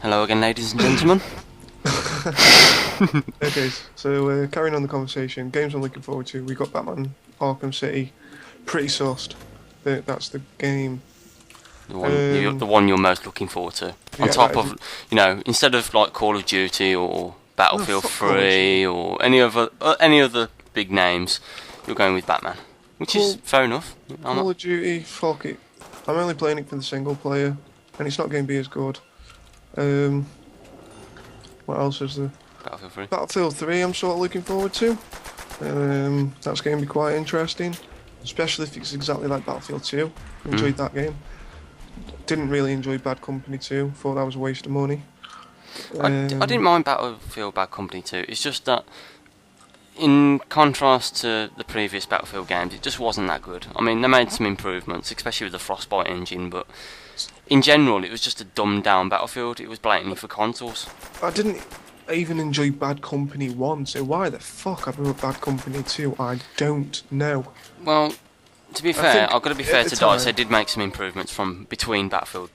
Hello again, ladies and gentlemen. Okay, so carrying on the conversation, games I'm looking forward to. We got Batman Arkham City, pretty sussed. That's the game. The one you're most looking forward to. On Yeah, top that, of, instead of like Call of Duty or no, Battlefield fuck Call of Duty. 3 or any other big names, you're going with Batman, which is fair enough. Call of Duty, fuck it. I'm only playing it for the single player, and it's not going to be as good. What else is there? Battlefield 3. Battlefield 3 I'm sort of looking forward to. That's going to be quite interesting, especially if it's exactly like Battlefield 2. Enjoyed that game. Didn't really enjoy Bad Company 2, thought that was a waste of money. I didn't mind Battlefield Bad Company 2. It's just that, in contrast to the previous Battlefield games, it just wasn't that good. I mean, they made some improvements, especially with the Frostbite engine, but in general, it was just a dumbed down Battlefield. It was blatantly for consoles. I didn't even enjoy Bad Company 1, so why the fuck I brought Bad Company 2, I don't know. Well, to be fair, think I've got to be at fair the to DICE. They time- did make some improvements from between Battlefield,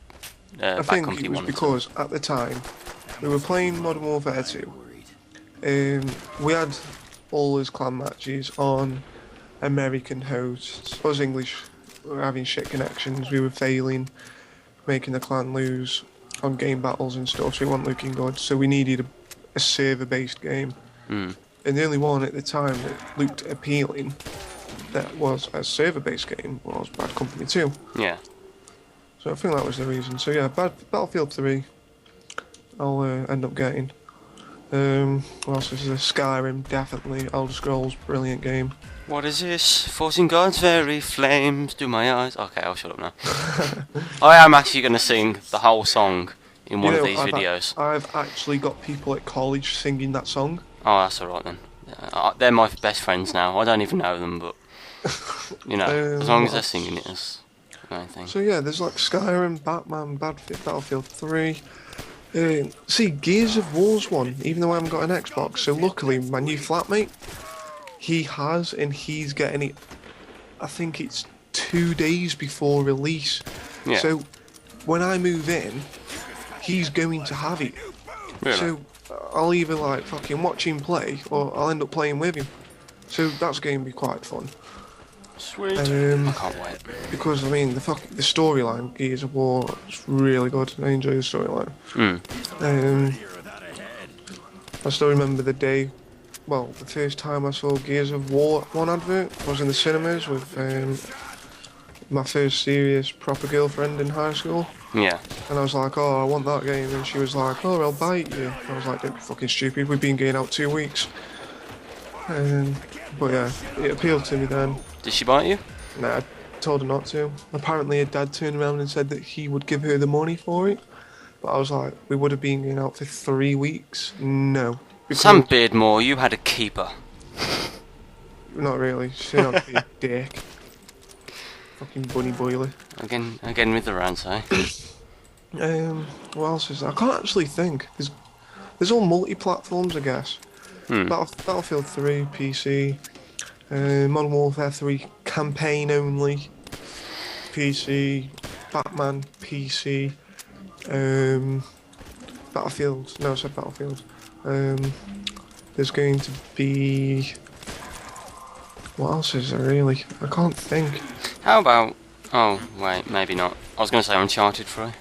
I Bad think Company it was 1 and 2. because at the time we were playing Modern Warfare 2. We had all those clan matches on American hosts. Us English were having shit connections. We were failing, making the clan lose on game battles and stuff. So we weren't looking good. So we needed a server-based game. Mm. And the only one at the time that looked appealing that was a server-based game was Bad Company 2. Yeah. So I think that was the reason. So yeah, Battlefield 3, I'll end up getting. What else is there? Skyrim, definitely. Elder Scrolls, brilliant game. What is this? Forcing God's very flames to my eyes. Okay, I'll shut up now. I am actually going to sing the whole song in one of these videos. I've actually got people at college singing that song. Oh, that's alright then. They're my best friends now. I don't even know them, but as long as they're singing it, it's the main thing. So yeah, there's like Skyrim, Batman, Battlefield 3. See, Gears of War's one, even though I haven't got an Xbox. So luckily, my new flatmate, he has, and he's getting it. I think it's 2 days before release. Yeah. So when I move in, he's going to have it. Really? So I'll either like fucking watch him play, or I'll end up playing with him. So that's going to be quite fun. Sweet. I can't wait. Because I mean, the storyline, Gears of War, is really good. I enjoy the storyline. I still remember the day. Well, the first time I saw Gears of War 1 advert was in the cinemas with my first serious proper girlfriend in high school. Yeah. And I was like, oh, I want that game. And she was like, oh, I'll buy it you. I was like, don't be fucking stupid. We've been going out 2 weeks. But yeah, it appealed to me then. Did she bite you? Nah, I told her not to. Apparently her dad turned around and said that he would give her the money for it. But I was like, we would have been going out for 3 weeks. No. Sam Beardmore, you had a keeper. Not really. She's not a dick. Fucking bunny boiler. Again with the rants, eh? What else is there? I can't actually think. There's all multi-platforms, I guess. Battlefield 3, PC. Modern Warfare 3, campaign only. PC. Batman, PC. Battlefield. No, I said Battlefield. There's going to be... What else is there really? I can't think. How about... Oh, wait, maybe not. I was going to say Uncharted 3.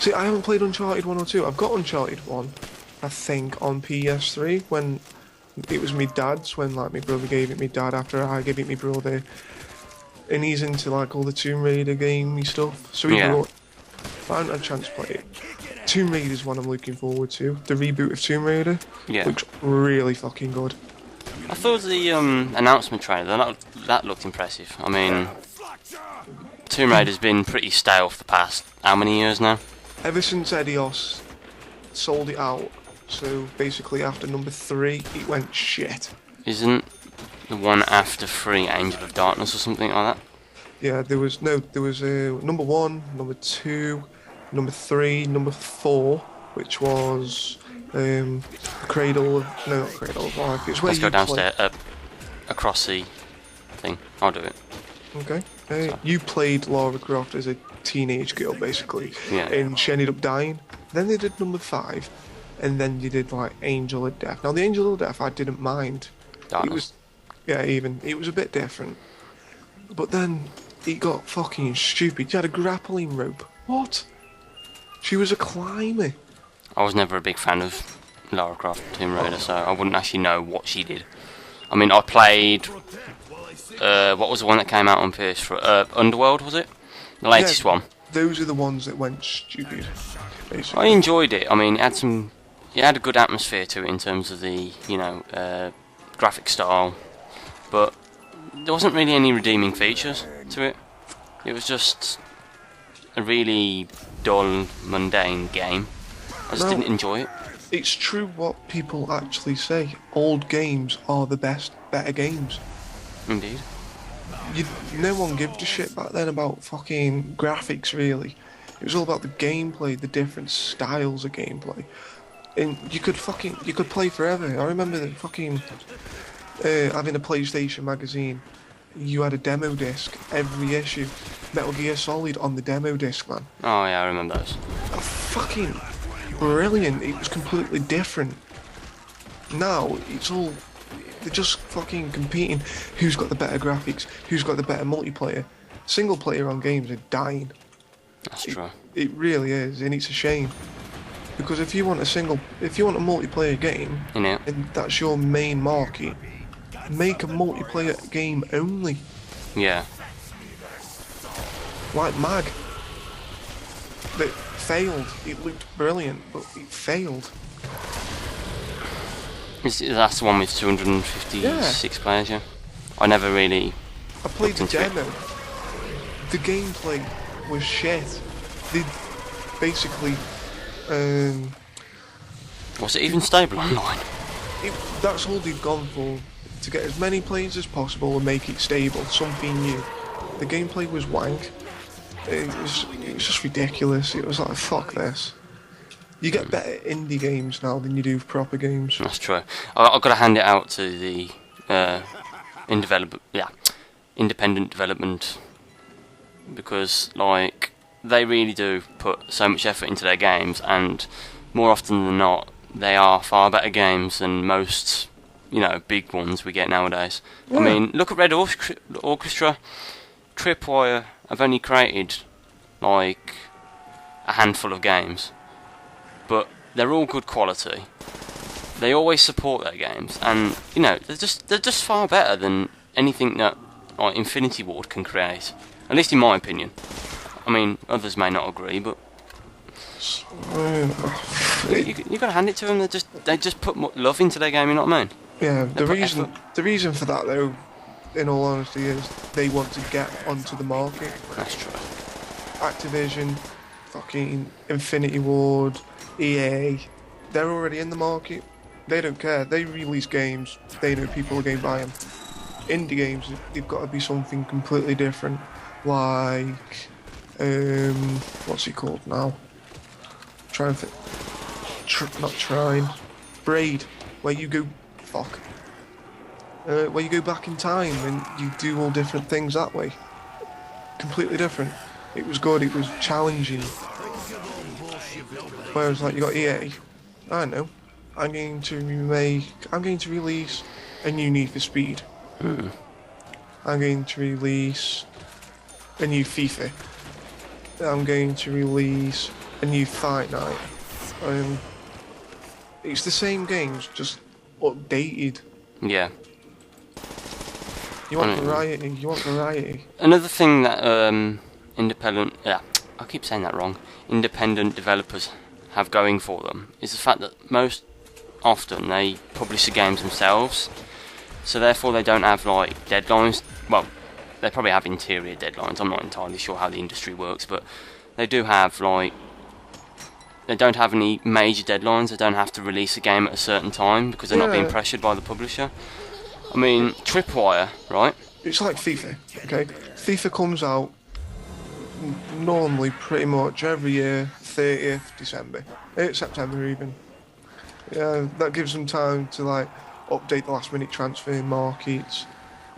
See, I haven't played Uncharted 1 or 2. I've got Uncharted 1, I think, on PS3 when it was my dad's, when like my brother gave it me dad after I gave it me brother. And he's into like all the Tomb Raider gamey stuff. So he brought... I haven't had a chance to play it. Tomb Raider is one I'm looking forward to. The reboot of Tomb Raider looks really fucking good. I thought the announcement trailer, that looked impressive. I mean, Tomb Raider's been pretty stale for the past, how many years now? Ever since Edios sold it out, so basically after number 3, it went shit. Isn't the one after 3 Angel of Darkness or something like that? Yeah, there was number 1, number 2, number 3, number 4, which was Cradle of... No, not Cradle of Life. It's where Let's go downstairs, across the thing. I'll do it. Okay. You played Lara Croft as a teenage girl, basically. Yeah. And she ended up dying. Then they did number 5, and then they did like Angel of Death. Now the Angel of Death I didn't mind. It was, yeah, even it was a bit different. But then it got fucking stupid. You had a grappling rope. What? She was a climber. I was never a big fan of Lara Croft Tomb Raider, so I wouldn't actually know what she did. I mean, I played. What was the one that came out on PS4? Underworld, was it? The latest one. Those are the ones that went stupid. Basically. I enjoyed it. I mean, it had a good atmosphere to it in terms of the, graphic style, but there wasn't really any redeeming features to it. It was just a really dull, mundane game. I just didn't enjoy it. It's true what people actually say. Old games are the better games. Indeed. No one gave a shit back then about fucking graphics, really. It was all about the gameplay, the different styles of gameplay. And you could play forever. I remember the fucking having a PlayStation magazine. You had a demo disc every issue. Metal Gear Solid on the demo disc, man. Oh yeah, I remember those. Fucking brilliant. It was completely different. Now it's all, they're just fucking competing. Who's got the better graphics? Who's got the better multiplayer? Single player on games are dying. That's true. It really is, and it's a shame. Because if you want a multiplayer game, and that's your main market, make a multiplayer game only. Yeah. Like Mag. That failed. It looked brilliant, but it failed. That's the one with 256 players, yeah? I never really... I played the demo. The gameplay was shit. They basically... Was it even stable online? That's all they've gone for. To get as many players as possible and make it stable, something new. The gameplay was wank. It was just ridiculous. It was like, fuck this. You get better indie games now than you do proper games. That's true. I've got to hand it out to the independent development, because like they really do put so much effort into their games, and more often than not, they are far better games than most big ones we get nowadays. Yeah. I mean, look at Red Orchestra. Tripwire have only created like a handful of games, but they're all good quality. They always support their games, and they're just far better than anything that like Infinity Ward can create. At least in my opinion. I mean, others may not agree, but you got to hand it to them. They just put more love into their game. You know what I mean? Yeah. The reason for that, though, in all honesty, is they want to get onto the market. That's true. Activision, fucking Infinity Ward, EA, they're already in the market. They don't care. They release games. They know people are going to buy them. Indie games, they've got to be something completely different. Like, what's it called now? Braid, where you go, where you go back in time and you do all different things that way. Completely different. It was good, it was challenging. Whereas like you got EA, I know, I'm going to release a new Need for Speed. I'm going to release a new FIFA. I'm going to release a new Fight Night. It's the same games, just updated. Yeah. You want variety. Another thing that I keep saying that wrong. Independent developers have going for them is the fact that most often they publish the games themselves, so therefore they don't have like deadlines. Well, they probably have interior deadlines. I'm not entirely sure how the industry works, but they do have they don't have any major deadlines. They don't have to release a game at a certain time because they're not being pressured by the publisher. I mean, Tripwire, right? It's like FIFA, okay? FIFA comes out normally pretty much every year, 30th December. September even. Yeah, that gives them time to like update the last minute transfer markets,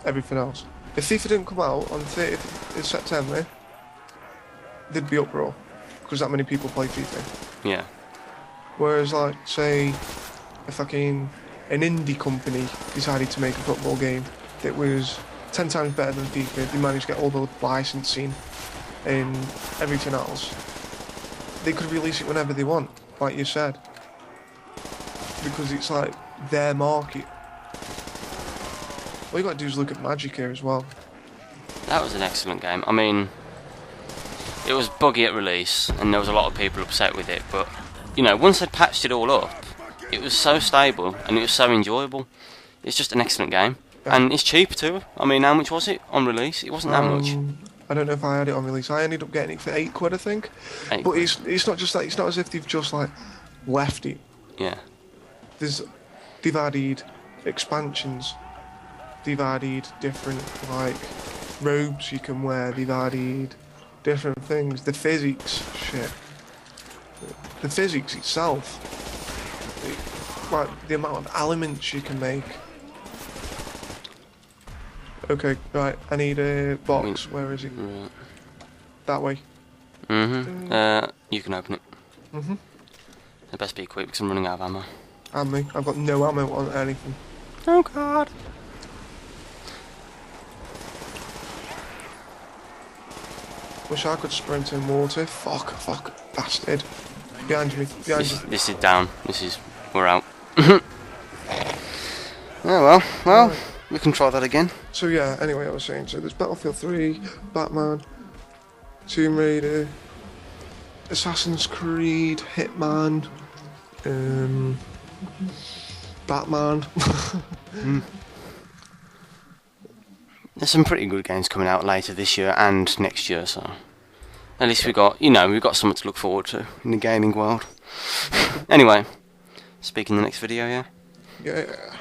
everything else. If FIFA didn't come out on 30th September, there'd be uproar, because that many people play FIFA. Yeah. Whereas, like, say, a fucking an indie company decided to make a football game that was 10 times better than FIFA, they managed to get all the licensing and everything else, they could release it whenever they want, like you said. Because it's like their market. All you gotta do is look at Magic here as well. That was an excellent game. I mean, it was buggy at release, and there was a lot of people upset with it, but, you know, once they'd patched it all up, it was so stable, and it was so enjoyable. It's just an excellent game. Yeah. And it's cheap too. I mean, how much was it on release? It wasn't that much. I don't know if I had it on release. I ended up getting it for £8, I think. But it's not just that. It's not as if they've just like left it. Yeah. They've added expansions. They've added different like robes you can wear. They've added different things. The physics, shit. The physics itself, like the amount of elements you can make. Okay, right. I need a box. Where is it? Right. That way. You can open it. It best be quick because I'm running out of ammo. And me. I've got no ammo on anything. Oh god. Wish I could sprint in water. Fuck, bastard. Behind me, behind you. This is down. We're out. Oh well. Right. We can try that again. So yeah, anyway, I was saying, so there's Battlefield 3, Batman, Tomb Raider, Assassin's Creed, Hitman, Batman. There's some pretty good games coming out later this year and next year, so at least we've got something to look forward to in the gaming world. Anyway, speak in the next video, yeah? Yeah.